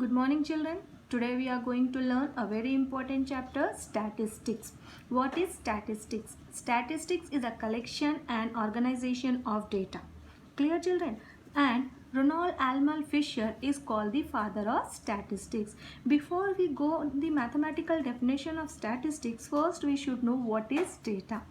Good morning children. Today we are going to learn a very important chapter, statistics. What is statistics? Statistics is a collection and organization of data. Clear children? And Ronald Almal Fisher is called the father of statistics. Before we go the mathematical definition of statistics, first we should know what is data.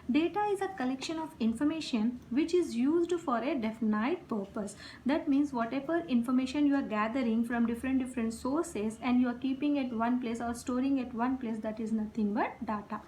Data is a collection of information which is used for a definite purpose. That means whatever information you are gathering from different sources and you are keeping at one place or storing at one place, that is nothing but data.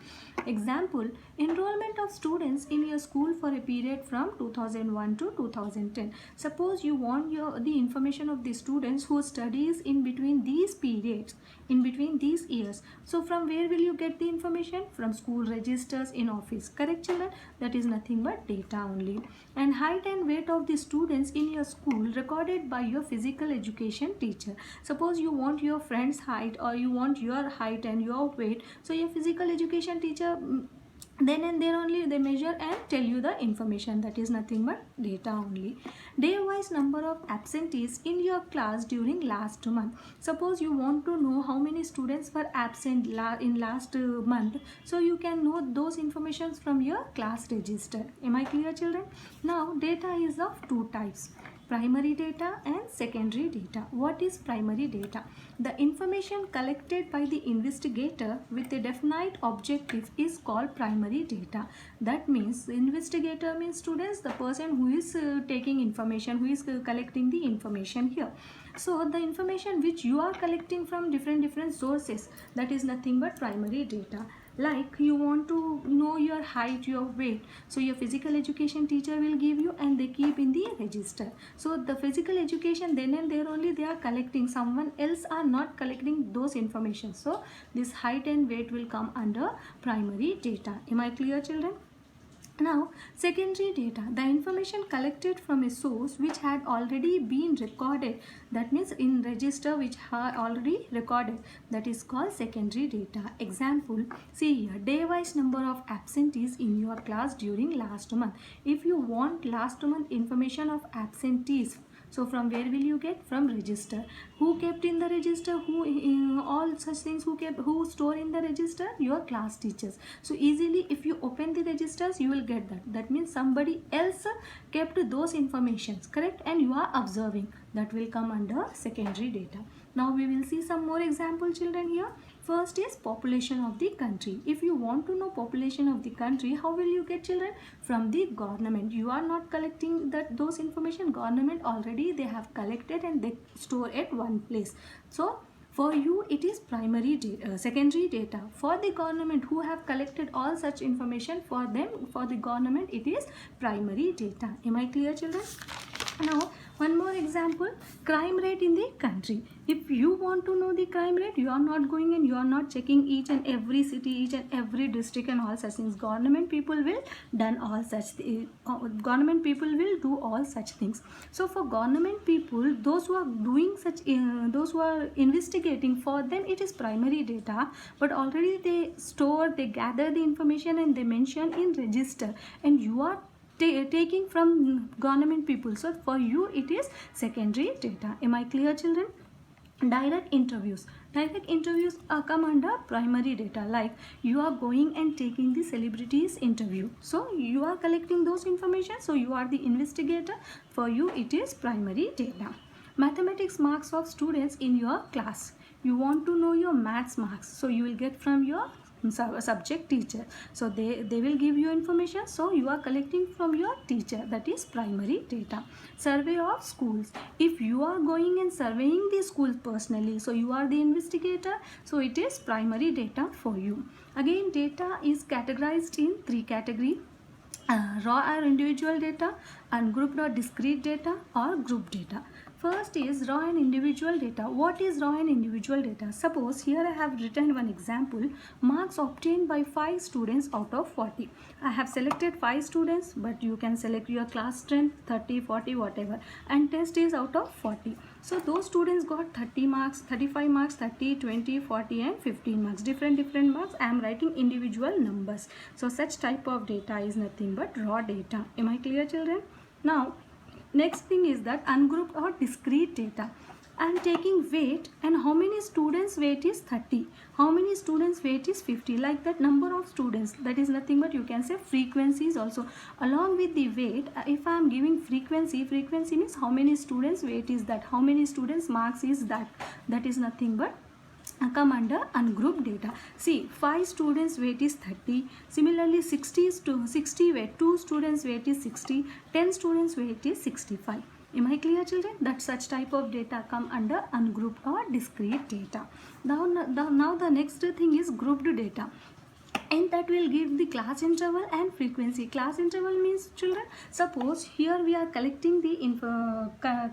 Example, enrollment of students in your school for a period from 2001 to 2010. Suppose you want the information of the students who studies in between these periods, in between these years. So from where will you get the information? From school registers in office. Correct children? That is nothing but data only. And height and weight of the students in your school recorded by your physical education teacher. Suppose you want your friend's height or you want your height and your weight. So your physical education teacher then and there only they measure and tell you the information. That is nothing but data only. Day wise number of absentees in your class during last month. Suppose you want to know how many students were absent in last month, so you can know those informations from your class register. Am I clear children? Now data is of two types, primary data and secondary data. What is primary data? The information collected by the investigator with a definite objective is called primary data. That means the investigator means students, the person who is taking information, who is collecting the information here. So the information which you are collecting from different sources, that is nothing but primary data. Like you want to know your height, your weight, so your physical education teacher will give you and they keep in the register. So the physical education then and there only they are collecting, someone else are not collecting those information. So this height and weight will come under primary data. Am I clear children? Now, secondary data, the information collected from a source which had already been recorded, that means in register which had already recorded, that is called secondary data. Example, see here, day-wise number of absentees in your class during last month. If you want last month information of absentees, so from where will you get? From register. Who kept in the register? Who all such things who store in the register? Your class teachers. So easily if you open the registers you will get that. That means somebody else kept those informations, correct? And you are observing. That will come under secondary data. Now we will see some more example children here. First is population of the country. If you want to know population of the country, how will you get children? From the government. You are not collecting those information. Government already they have collected and they store at one place. So for you it is primary data, secondary data. For the government who have collected all such information, for them, for the government it is primary data. Am I clear children? Now one more example, crime rate in the country. If you want to know the crime rate, you are not going and you are not checking each and every city, each and every district and all such things. Government people will done all such government people will do all such things. So for government people, those who are doing such those who are investigating, for them it is primary data, but already they store, they gather the information and they mention in register, and you are taking from government people. So for you it is secondary data. Am I clear children? Direct interviews. Direct interviews come under primary data. Like you are going and taking the celebrities interview, so you are collecting those information, so you are the investigator. For you it is primary data. Mathematics marks of students in your class. You want to know your maths marks, so you will get from your subject teacher. So they will give you information, so you are collecting from your teacher. That is primary data. Survey of schools. If you are going and surveying the schools personally, so you are the investigator, so it is primary data for you. Again, data is categorized in three categories: raw or individual data, ungrouped or discrete data, or group data. First is raw and individual data. What is raw and individual data? Suppose here I have written one example, marks obtained by 5 students out of 40. I have selected 5 students, but you can select your class strength 30, 40, whatever, and test is out of 40. So those students got 30 marks, 35 marks, 30, 20, 40 and 15 marks. Different marks. I am writing individual numbers. So such type of data is nothing but raw data. Am I clear children? Now next thing is that ungrouped or discrete data. I am taking weight, and how many students weight is 30, how many students weight is 50, like that number of students, that is nothing but you can say frequencies also. Along with the weight, if I am giving frequency, frequency means how many students weight is that, how many students marks is that, that is nothing but come under ungrouped data. See, 5 students weight is 30. Similarly, 60 weight, 2 students weight is 60, 10 students weight is 65. Am I clear, children? That such type of data come under ungrouped or discrete data. Now the next thing is grouped data, and that will give the class interval and frequency. Class interval means, children, suppose here we are collecting the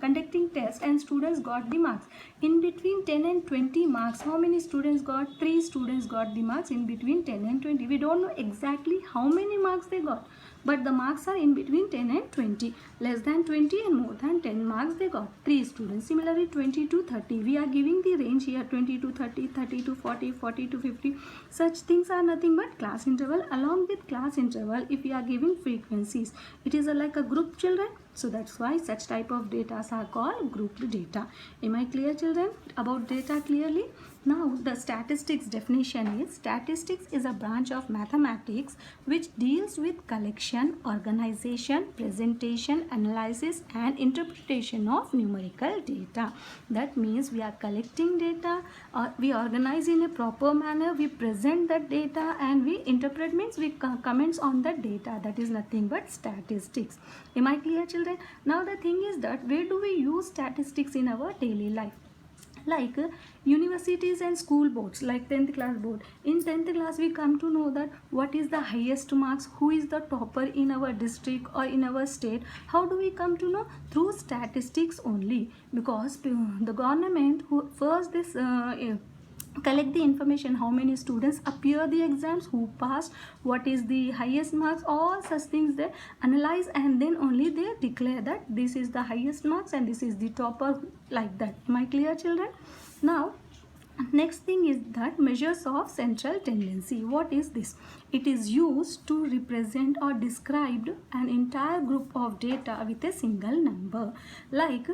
conducting test and students got the marks. In between 10 and 20 marks, how many students got? 3 students got the marks in between 10 and 20. We don't know exactly how many marks they got, but the marks are in between 10 and 20. Less than 20 and more than 10 marks they got 3 students. Similarly, 20 to 30, we are giving the range here, 20 to 30, 30 to 40, 40 to 50. Such things are nothing but class interval. Along with class interval, if we are giving frequencies, it is like a group, children. So that's why such type of data are called grouped data. Am I clear, children, about data clearly? Now the statistics definition is, statistics is a branch of mathematics which deals with collection, organization, presentation, analysis and interpretation of numerical data. That means we are collecting data, or we organize in a proper manner, we present that data, and we interpret means we comments on the data. That is nothing but statistics. Am I clear, children? Now the thing is that where do we use statistics in our daily life? Like universities and school boards, like 10th class board. In 10th class we come to know that what is the highest marks, who is the topper in our district or in our state. How do we come to know? Through statistics only, because the government who first this collect the information, how many students appear the exams, who passed, what is the highest marks, all such things they analyze, and then only they declare that this is the highest marks and this is the topper, like that. Am I clear, children? Now next thing is that measures of central tendency. What is this? It is used to represent or describe an entire group of data with a single number. Like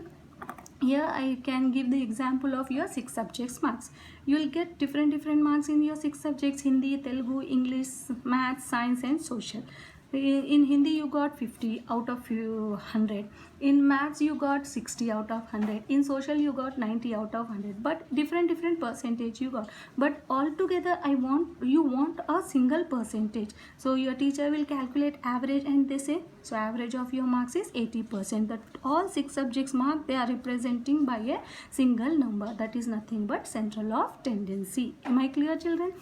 here I can give the example of your 6 subjects marks. You will get different marks in your 6 subjects: Hindi, Telugu, English, Maths, Science and Social. In Hindi you got 50 out of 100. In Maths you got 60 out of 100. In Social you got 90 out of 100. But different percentage you got. But altogether you want a single percentage. So your teacher will calculate average and they say, so average of your marks is 80%. That all 6 subjects mark they are representing by a single number. That is nothing but central of tendency. Am I clear, children?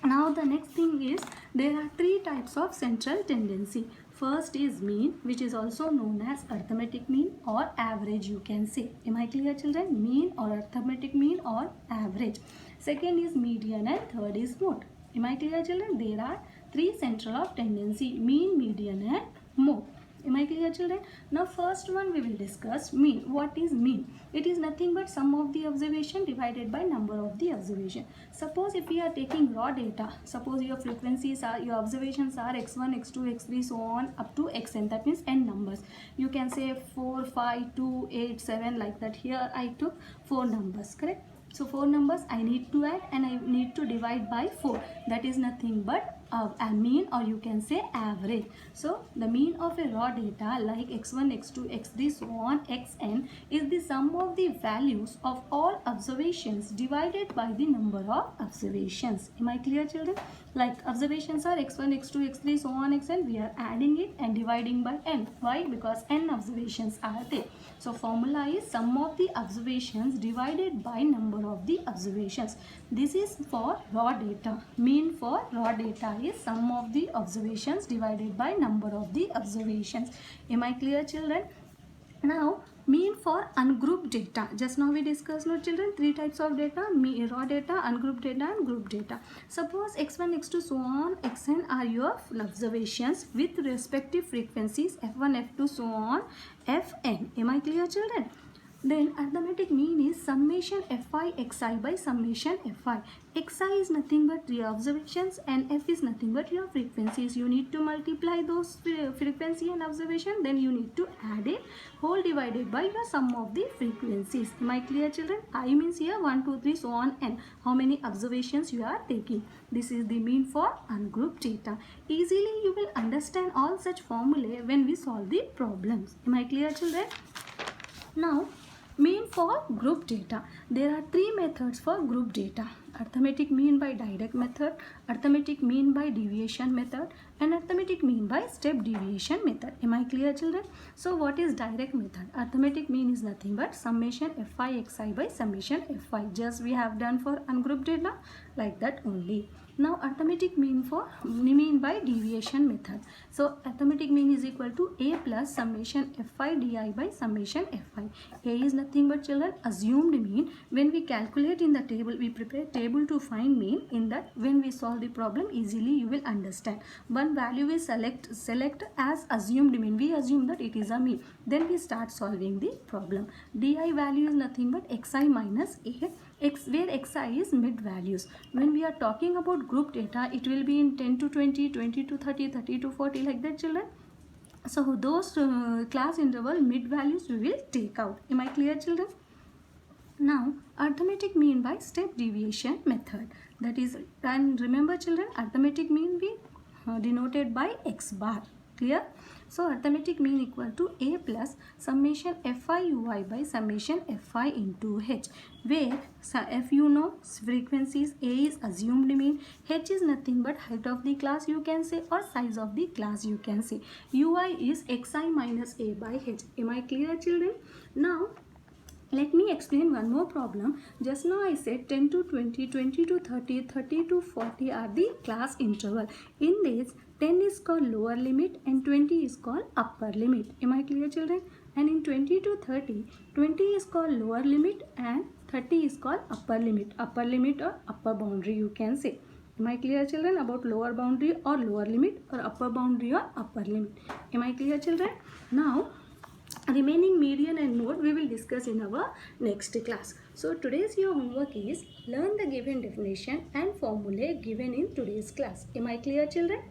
Now the next thing is, there are 3 types of central tendency. First is mean, which is also known as arithmetic mean or average, you can say. Am I clear, children? Mean or arithmetic mean or average. Second is median, and third is mode. Am I clear, children? There are 3 central of tendency: mean, median and mode. Am I clear, children? Now first one we will discuss mean. What is mean? It is nothing but sum of the observation divided by number of the observation. Suppose if we are taking raw data, suppose your frequencies are, your observations are x1, x2, x3, so on up to xn, that means n numbers. You can say 4, 5, 2, 8, 7, like that. Here I took 4 numbers, correct? So 4 numbers I need to add and I need to divide by 4. That is nothing but a mean, or you can say average. So the mean of a raw data like x1, x2, x3, so on xn is the sum of the values of all observations divided by the number of observations. Am I clear, children? Like observations are x1, x2, x3, so on xn. We are adding it and dividing by n. Why? Because n observations are there. So formula is sum of the observations divided by number of the observations. This is for raw data. Mean for raw data is sum of the observations divided by number of the observations. Am I clear, children? Now mean for ungrouped data. Just now we discussed, no, children, 3 types of data: raw data, ungrouped data and group data. Suppose x1, x2, so on xn are your observations with respective frequencies f1, f2, so on fn. Am I clear, children? Then arithmetic mean is summation fi xi by summation fi. Xi is nothing but your observations and f is nothing but your frequencies. You need to multiply those frequency and observation, then you need to add it whole divided by your sum of the frequencies. Am I clear, children? I means here 1, 2, 3 so on, and how many observations you are taking. This is the mean for ungrouped data. Easily you will understand all such formulae when we solve the problems. Am I clear, children? Now, mean for group data. There are three methods for group data: arithmetic mean by direct method, arithmetic mean by deviation method, and arithmetic mean by step deviation method. Am I clear, children? So what is direct method? Arithmetic mean is nothing but summation fi xi by summation fi. Just we have done for ungrouped data, like that only. Now arithmetic mean by deviation method. So arithmetic mean is equal to a plus summation fi di by summation fi. A is nothing but, children, assumed mean. When we calculate in the table, we prepare table to find mean. In that, when we solve the problem, easily you will understand. One value we select as assumed mean. We assume that it is a mean. Then we start solving the problem. Di value is nothing but xi minus a. Where xi is mid values. When we are talking about group data, it will be in 10 to 20, 20 to 30, 30 to 40, like that, children. So those class interval mid values we will take out. Am I clear, children? Now arithmetic mean by step deviation method. That is, and remember, children, arithmetic mean be denoted by x bar. Clear? So arithmetic mean equal to a plus summation fi ui by summation fi into h, where f you know frequencies, a is assumed mean, h is nothing but height of the class you can say, or size of the class you can say, ui is xi minus a by h. Am I clear, children? Now let me explain one more problem. Just now I said 10 to 20, 20 to 30, 30 to 40 are the class interval. In this, 10 is called lower limit and 20 is called upper limit. Am I clear, children? And in 20 to 30, 20 is called lower limit and 30 is called upper limit. Upper limit or upper boundary you can say. Am I clear, children, about lower boundary or lower limit, or upper boundary or upper limit? Am I clear, children? Now remaining median and mode we will discuss in our next class. So today's your homework is learn the given definition and formulae given in today's class. Am I clear, children?